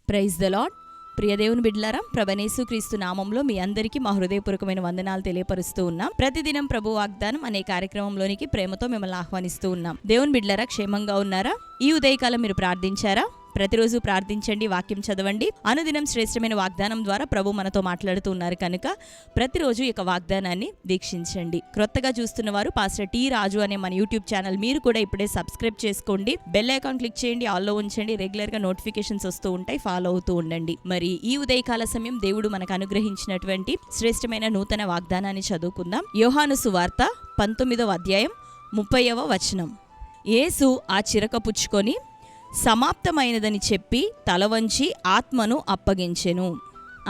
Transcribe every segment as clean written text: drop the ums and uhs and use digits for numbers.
Praise the lord. ప్రియ దేవుని బిడ్డలారా, ప్రభువైన క్రీస్తు నామంలో మీ అందరికీ మా హృదయపూర్వకమైన వందనాలు తెలియపరుస్తూ ఉన్నాం. ప్రతిదినం ప్రభు వాగ్దానం అనే కార్యక్రమంలోనికి ప్రేమతో మిమ్మల్ని ఆహ్వానిస్తూ ఉన్నాం. దేవుని బిడ్డలారా, క్షేమంగా ఉన్నారా? ఈ ఉదయకాలం మీరు ప్రార్థించారా? ప్రతిరోజు ప్రార్థించండి, వాక్యం చదవండి. అనుదినం శ్రేష్టమైన వాగ్దానం ద్వారా ప్రభు మనతో మాట్లాడుతూ ఉన్నారు కనుక ప్రతిరోజు ఈ వాగ్దానాన్ని వీక్షించండి. క్రొత్తగా చూస్తున్న వారు పాస్టర్ టి రాజు అనే మన యూట్యూబ్ ఛానల్ మీరు కూడా ఇప్పుడే సబ్స్క్రైబ్ చేసుకోండి. బెల్ ఐకాన్ క్లిక్ చేయండి, ఆల్లో ఉంచండి. రెగ్యులర్ గా నోటిఫికేషన్స్ వస్తూ ఉంటాయి, ఫాలో అవుతూ ఉండండి. మరి ఈ ఉదయకాల సమయం దేవుడు మనకు అనుగ్రహించినటువంటి శ్రేష్టమైన నూతన వాగ్దానాన్ని చదువుకుందాం. యోహాను సువార్త 19వ అధ్యాయం 30వ వచనం. యేసు ఆ చిరక పుచ్చుకొని సమాప్తమైనదని చెప్పి తల వంచి ఆత్మను అప్పగించెను.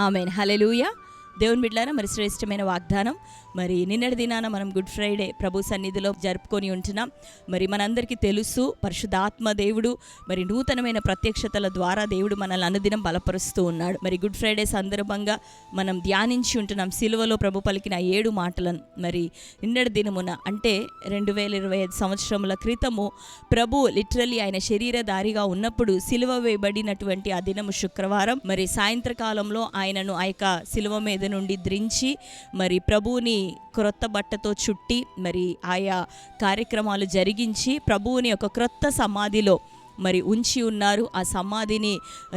ఆమేన్, హల్లెలూయా. దేవుని బిడ్డలారా, మరి శ్రేష్టమైన వాగ్దానం. మరి నిన్నటి దినాన మనం గుడ్ ఫ్రైడే ప్రభు సన్నిధిలో జరుపుకొని ఉంటున్నాం. మరి మనందరికీ తెలుసు, పరిశుద్ధాత్మ దేవుడు మరి నూతనమైన ప్రత్యక్షతల ద్వారా దేవుడు మనల్ని అనుదినం బలపరుస్తూ ఉన్నాడు. మరి గుడ్ ఫ్రైడే సందర్భంగా మనం ధ్యానించి ఉంటున్నాం సిలువలో ప్రభు పలికిన 7 మాటలను. మరి నిన్నటి దినమున అంటే 2025 సంవత్సరముల క్రితము ప్రభు లిటరల్లీ ఆయన శరీరధారిగా ఉన్నప్పుడు సిలువ వేయబడినటువంటి ఆ దినము శుక్రవారం. మరి సాయంత్రకాలంలో ఆయనను ఆ యొక్క సిలువ మీద నుండి ద్రించి మరి ప్రభువుని క్రొత్త బట్టతో చుట్టి మరి ఆయా కార్యక్రమాలు జరిగించి ప్రభువుని ఒక క్రొత్త సమాధిలో మరి ఉంచి ఉన్నారు. ఆ సమాధిని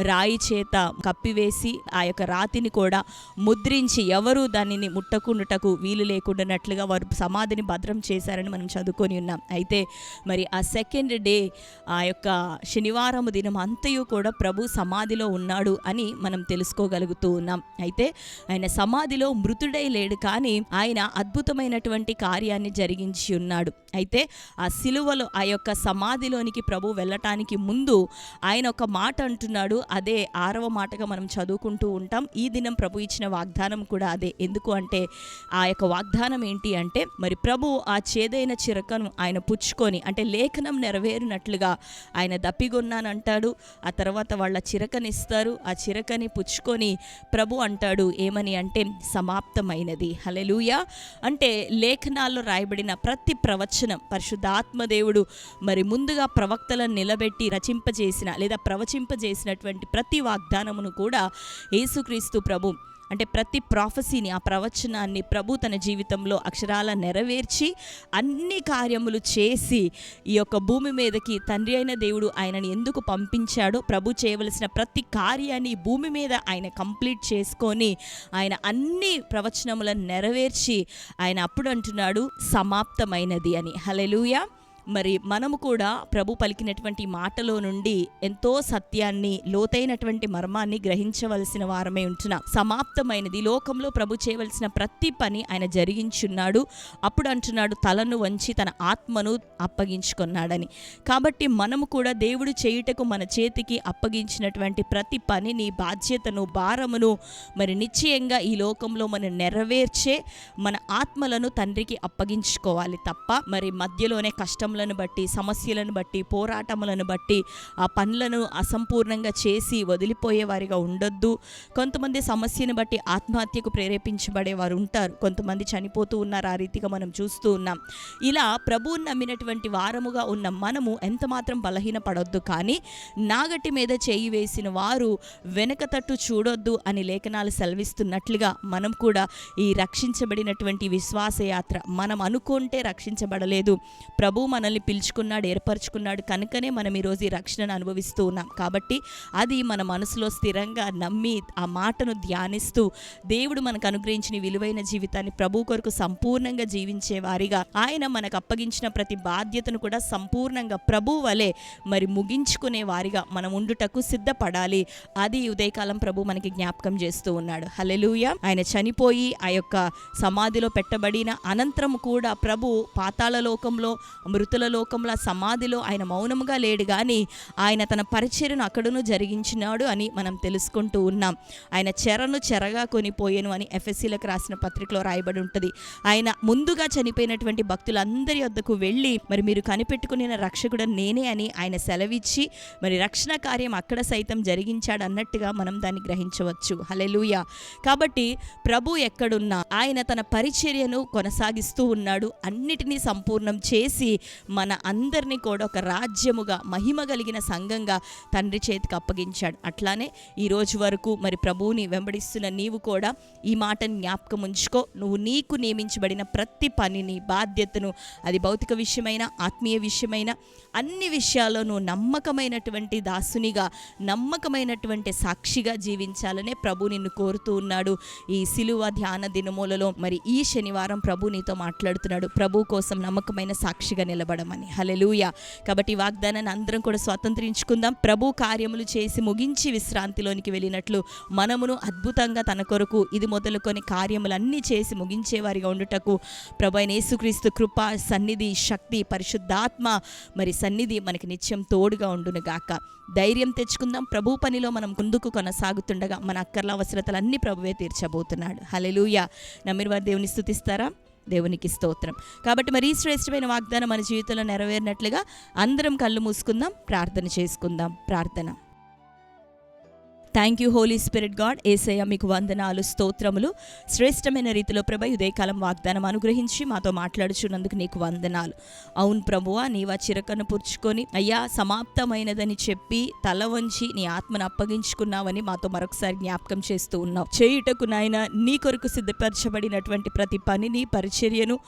రాయి చేత కప్పివేసి ఆ యొక్క రాతిని కూడా ముద్రించి ఎవరు దానిని ముట్టకుండాటకు వీలు లేకుండానట్లుగా వారు సమాధిని భద్రం చేశారని మనం చదువుకొని ఉన్నాం. అయితే మరి ఆ సెకండ్ డే ఆ యొక్క శనివారం దినం అంతయు కూడా ప్రభు సమాధిలో ఉన్నాడు అని మనం తెలుసుకోగలుగుతూ ఉన్నాం. అయితే ఆయన సమాధిలో మృతుడై లేడు, కానీ ఆయన అద్భుతమైనటువంటి కార్యాన్ని జరిగించి ఉన్నాడు. అయితే ఆ సిలువలో ఆ యొక్క సమాధిలోనికి ప్రభు వెళ్ళటానికి ముందు ఆయన ఒక మాట అంటున్నాడు. అదే 6వ మాటగా మనం చదువుకుంటూ ఉంటాం. ఈ దినం ప్రభు ఇచ్చిన వాగ్దానం కూడా అదే. ఎందుకు అంటే ఆ యొక్క వాగ్దానం ఏంటి అంటే మరి ప్రభు ఆ చేదైన చిరకను ఆయన పుచ్చుకొని, అంటే లేఖనం నెరవేరినట్లుగా ఆయన దప్పిగొన్నానంటాడు. ఆ తర్వాత వాళ్ళ చిరకనిస్తారు. ఆ చిరకని పుచ్చుకొని ప్రభు అంటాడు ఏమని అంటే సమాప్తమైనది. హల్లెలూయా. అంటే లేఖనాల్లో రాయబడిన ప్రతి ప్రవచనం పరిశుద్ధాత్మదేవుడు మరి ముందుగా ప్రవక్తలను నిలబెట్టి రచింపజేసిన లేదా ప్రవచింపజేసినటువంటి ప్రతి వాగ్దానమును కూడా యేసుక్రీస్తు ప్రభు అంటే ప్రతి ప్రాఫెసీని, ఆ ప్రవచనాన్ని ప్రభు తన జీవితంలో అక్షరాల నెరవేర్చి అన్ని కార్యములు చేసి ఈ యొక్క భూమి మీదకి తండ్రి అయిన దేవుడు ఆయనని ఎందుకు పంపించాడో ప్రభు చేయవలసిన ప్రతి కార్యాన్ని భూమి మీద ఆయన కంప్లీట్ చేసుకొని ఆయన అన్ని ప్రవచనములను నెరవేర్చి ఆయన అప్పుడు అంటున్నాడు సమాప్తమైనది అని. హల్లెలూయా. మరి మనము కూడా ప్రభు పలికినటువంటి మాటలో నుండి ఎంతో సత్యాన్ని, లోతైనటువంటి మర్మాన్ని గ్రహించవలసిన వారమే ఉంటున్నాం. సమాప్తమైనది. లోకంలో ప్రభు చేయవలసిన ప్రతి పని ఆయన జరిగించున్నాడు. అప్పుడు అంటున్నాడు తలను వంచి తన ఆత్మను అప్పగించుకున్నాడని. కాబట్టి మనము కూడా దేవుడు చేయుటకు మన చేతికి అప్పగించినటువంటి ప్రతి పనిని, బాధ్యతను, భారమును మరి నిశ్చయంగా ఈ లోకంలో మనం నెరవేర్చే మన ఆత్మలను తండ్రికి అప్పగించుకోవాలి తప్ప మరి మధ్యలోనే కష్టం బట్టి, సమస్యలను బట్టి, పోరాటములను బట్టి ఆ పనులను అసంపూర్ణంగా చేసి వదిలిపోయే వారిగా ఉండొద్దు. కొంతమంది సమస్యను బట్టి ఆత్మహత్యకు ప్రేరేపించబడే వారు ఉంటారు. కొంతమంది చనిపోతూ ఉన్నారు. ఆ రీతిగా మనం చూస్తూ ఉన్నాం. ఇలా ప్రభువుని నమ్మినటువంటి వారముగా ఉన్న మనము ఎంత మాత్రం బలహీనపడొద్దు. కానీ నాగటి మీద చేయి వేసిన వారు వెనక తట్టు చూడొద్దు అని లేఖనాలు సెలవిస్తున్నట్లుగా మనం కూడా ఈ రక్షించబడినటువంటి విశ్వాసయాత్ర మనం అనుకుంటే రక్షించబడలేదు. ప్రభు మనల్ని పిలుచుకున్నాడు, ఏర్పరచుకున్నాడు కనుకనే మనం ఈరోజు ఈ రక్షణను అనుభవిస్తూ ఉన్నాం. కాబట్టి అది మన మనసులో స్థిరంగా నమ్మి ఆ మాటను ధ్యానిస్తూ దేవుడు మనకు అనుగ్రహించిన విలువైన జీవితాన్ని ప్రభు కొరకు సంపూర్ణంగా జీవించే వారిగా, ఆయన మనకు అప్పగించిన ప్రతి బాధ్యతను కూడా సంపూర్ణంగా ప్రభు వలె మరి ముగించుకునే వారిగా మనం ఉండుటకు సిద్ధపడాలి. అది ఉదయకాలం ప్రభు మనకి జ్ఞాపకం చేస్తూ ఉన్నాడు. హల్లెలూయా. ఆయన చనిపోయి ఆ యొక్క సమాధిలో పెట్టబడిన అనంతరం కూడా ప్రభు పాతాళ లోకంలో, మృతుల లోకంలో, సమాధిలో ఆయన మౌనముగా లేడు, కానీ ఆయన తన పరిచర్యను అక్కడను జరిగించినాడు అని మనం తెలుసుకుంటూ ఉన్నాం. ఆయన చెరను చెరగా కొనిపోయేను అని ఎఫెసీలకు రాసిన పత్రికలో రాయబడి ఉంటుంది. ఆయన ముందుగా చనిపోయినటువంటి భక్తులందరి వద్దకు వెళ్ళి మరి మీరు కనిపెట్టుకునే రక్షకుడు నేనే అని ఆయన సెలవిచ్చి మరి రక్షణ కార్యం అక్కడ సైతం జరిగించాడు అన్నట్టుగా మనం దాన్ని గ్రహించవచ్చు. హల్లెలూయా. కాబట్టి ప్రభు ఎక్కడున్నా ఆయన తన పరిచర్యను కొనసాగిస్తూ ఉన్నాడు. అన్నిటినీ సంపూర్ణం చేసి మన అందరినీ కూడా ఒక రాజ్యముగా, మహిమ కలిగిన సంఘంగా తండ్రి చేతికి అప్పగించాడు. అట్లానే ఈ రోజు వరకు మరి ప్రభువుని వెంబడిస్తున్న నీవు కూడా ఈ మాటని జ్ఞాపకం ఉంచుకో. నువ్వు నీకు నియమించబడిన ప్రతి పనిని, బాధ్యతను, అది భౌతిక విషయమైన, ఆత్మీయ విషయమైన, అన్ని విషయాల్లో నువ్వు నమ్మకమైనటువంటి దాసునిగా, నమ్మకమైనటువంటి సాక్షిగా జీవించాలనే ప్రభు నిన్ను కోరుతూ ఉన్నాడు. ఈ సిలువ ధ్యాన దినములలో మరి ఈ శనివారం ప్రభు నీతో మాట్లాడుతున్నాడు. ప్రభు కోసం నమ్మకమైన సాక్షిగా నిలబడమని. హల్లెలూయా. కాబట్టి వాగ్దానాన్ని అందరం కూడా స్వతంత్రించుకుందాం. ప్రభు కార్యములు చేసి ముగించి విశ్రాంతిలోనికి వెళ్ళినట్లు మనమును అద్భుతంగా తన కొరకు ఇది మొదలుకొని కార్యములన్నీ చేసి ముగించేవారిగా ఉండుటకు ప్రభు అయిన యేసుక్రీస్తు కృప, సన్నిధి, శక్తి, పరిశుద్ధాత్మ మరి సన్నిధి మనకి నిత్యం తోడుగా ఉండునుగాక. ధైర్యం తెచ్చుకుందాం. ప్రభు పనిలో మనం ముందుకు కొనసాగుతుండగా మన అక్కర్ల అవసరతలన్నీ ప్రభువే తీర్చబోతున్నాడు. హల్లెలూయా. నమ్మిన వారు దేవుని స్తుతిస్తారా? దేవునికి స్తోత్రం. కాబట్టి మరి ఈ శ్రేష్టమైన వాగ్దానం మన జీవితంలో నెరవేరినట్లుగా అందరం కళ్ళు మూసుకుందాం, ప్రార్థన చేసుకుందాం. ప్రార్థన. Thank you holy spirit God. Yesayya మీకు వందనాలు, స్తోత్రములు. శ్రేష్టమైన రీతిలో ప్రభు ఉదయకాలం వాగ్దానం అనుగ్రహించి మాతో మాట్లాడుచున్నందుకు నీకు వందనాలు. అవును ప్రభువా, నీవా చిరకను పుచ్చుకొని అయ్యా సమాప్తమైనదని చెప్పి తల వంచి నీ ఆత్మను అప్పగించుకున్నావని మాతో మరొకసారి జ్ఞాపకం చేస్తూ ఉన్నావు. చేయుటకు నాయన నీ కొరకు సిద్ధపరచబడినటువంటి ప్రతి పనిని, పరిచర్యను,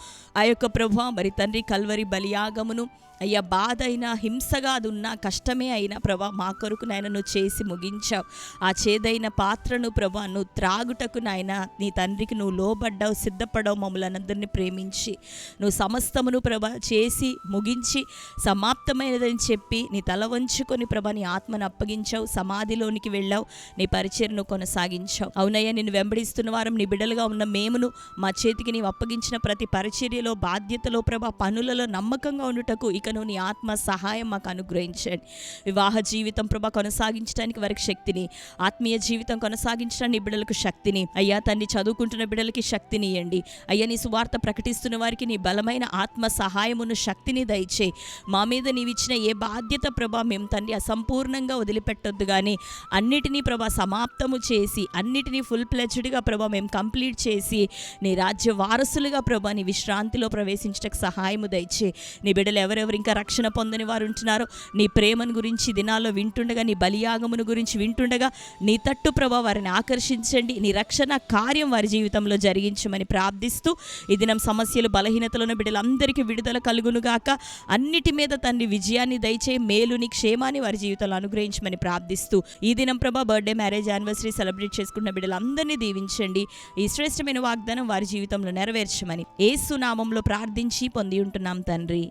ఆ యొక్క ప్రభువా మరి తండ్రి కల్వరి బలియాగమును అయ్యా బాధ అయినా, హింసగా అది ఉన్నా, కష్టమే అయినా ప్రభా మా కొరకు నాయన నువ్వు చేసి ముగించావు. ఆ చేదైన పాత్రను ప్రభా నువ్వు త్రాగుటకు నాయన నీ తండ్రికి నువ్వు లోబడ్డావు, సిద్ధపడ్డావు. మమ్మల్ని అందరినీ ప్రేమించి నువ్వు సమస్తమును ప్రభా చేసి ముగించి సమాప్తమైనదని చెప్పి నీ తల వంచుకొని ప్రభా నీ ఆత్మను అప్పగించావు. సమాధిలోనికి వెళ్ళావు, నీ పరిచర్ను కొనసాగించావు. అవునయ్యా, నిన్ను వెంబడిస్తున్న వారం నీ బిడ్డలుగా ఉన్న మేమును మా చేతికి నీవు అప్పగించిన ప్రతి పరిచర్యలో, బాధ్యతలో ప్రభా పనులలో నమ్మకంగా ఉండుటకు ఇకను నీ ఆత్మ సహాయం మాకు అనుగ్రహించండి. వివాహ జీవితం ప్రభా కొనసాగించడానికి వారికి శక్తిని, ఆత్మీయ జీవితం కొనసాగించడానికి నీ బిడ్డలకు శక్తిని, అయ్యా తండ్రి చదువుకుంటున్న బిడ్డలకి శక్తిని ఇవ్వండి. అయ్యా నీ సువార్త ప్రకటిస్తున్న వారికి నీ బలమైన ఆత్మ సహాయమును, శక్తిని దయచే. మా మీద నీవిచ్చిన ఏ బాధ్యత ప్రభా మేము తండ్రి అసంపూర్ణంగా వదిలిపెట్టొద్దు, కానీ అన్నిటినీ ప్రభా సమాప్తము చేసి, అన్నిటినీ ఫుల్ ప్లెజ్డ్గా ప్రభా మేము కంప్లీట్ చేసి నీ రాజ్య వారసులుగా ప్రభా నీ విశ్రాంతిలో ప్రవేశించడానికి సహాయము దయచే. నీ బిడ్డలు ఎవరెవరు ఇంకా రక్షణ పొందని వారు ఉంటున్నారో నీ ప్రేమను గురించి దినాల్లో వింటుండగా, నీ బలియాగమును గురించి వింటుండగా నీ తట్టు ప్రభా వారిని ఆకర్షించండి. నీ రక్షణ కార్యం వారి జీవితంలో జరిగించమని ప్రార్థిస్తూ ఈ దినం సమస్యలు, బలహీనతలను బిడ్డలందరికీ విడుదల కలుగునుగాక. అన్నిటి మీద తండ్రి విజయాన్ని దయచే, మేలుని, క్షేమాన్ని వారి జీవితంలో అనుగ్రహించమని ప్రార్థిస్తూ ఈ దినం ప్రభా బర్త్డే, మ్యారేజ్, యానివర్సరీ సెలబ్రేట్ చేసుకున్న బిడ్డలందరినీ దీవించండి. ఈ శ్రేష్టమైన వాగ్దానం వారి జీవితంలో నెరవేర్చమని యేసు నామంలో ప్రార్థించి పొంది ఉంటున్నాం తండ్రి.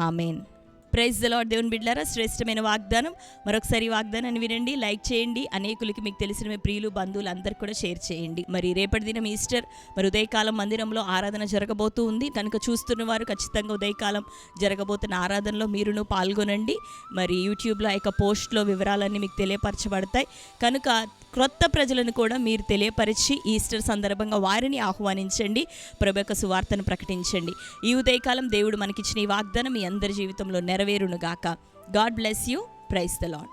ఆమెన్. Praise the Lord. దేవుని బిడ్డలారా, శ్రేష్టమైన వాగ్దానం. మరొకసారి వాగ్దానాన్ని వినండి, లైక్ చేయండి, అనేకులకి మీకు తెలిసిన మీ ప్రియులు, బంధువులు అందరికీ కూడా షేర్ చేయండి. మరి రేపటి దినం ఈస్టర్, మరి ఉదయకాలం మందిరంలో ఆరాధన జరగబోతూ ఉంది కనుక చూస్తున్న వారు ఖచ్చితంగా ఉదయకాలం జరగబోతున్న ఆరాధనలో మీరును పాల్గొనండి. మరి యూట్యూబ్లో ఆ యొక్క పోస్ట్లో వివరాలన్నీ మీకు తెలియపరచబడతాయి కనుక క్రొత్త ప్రజలను కూడా మీరు తెలియపరిచి ఈస్టర్ సందర్భంగా వారిని ఆహ్వానించండి, ప్రభు యొక్క సువార్తను ప్రకటించండి. ఈ ఉదయకాలం దేవుడు మనకిచ్చిన ఈ వాగ్దానం మీ అందరి జీవితంలో నెరవేరునుగాక. God bless you. Praise the lord.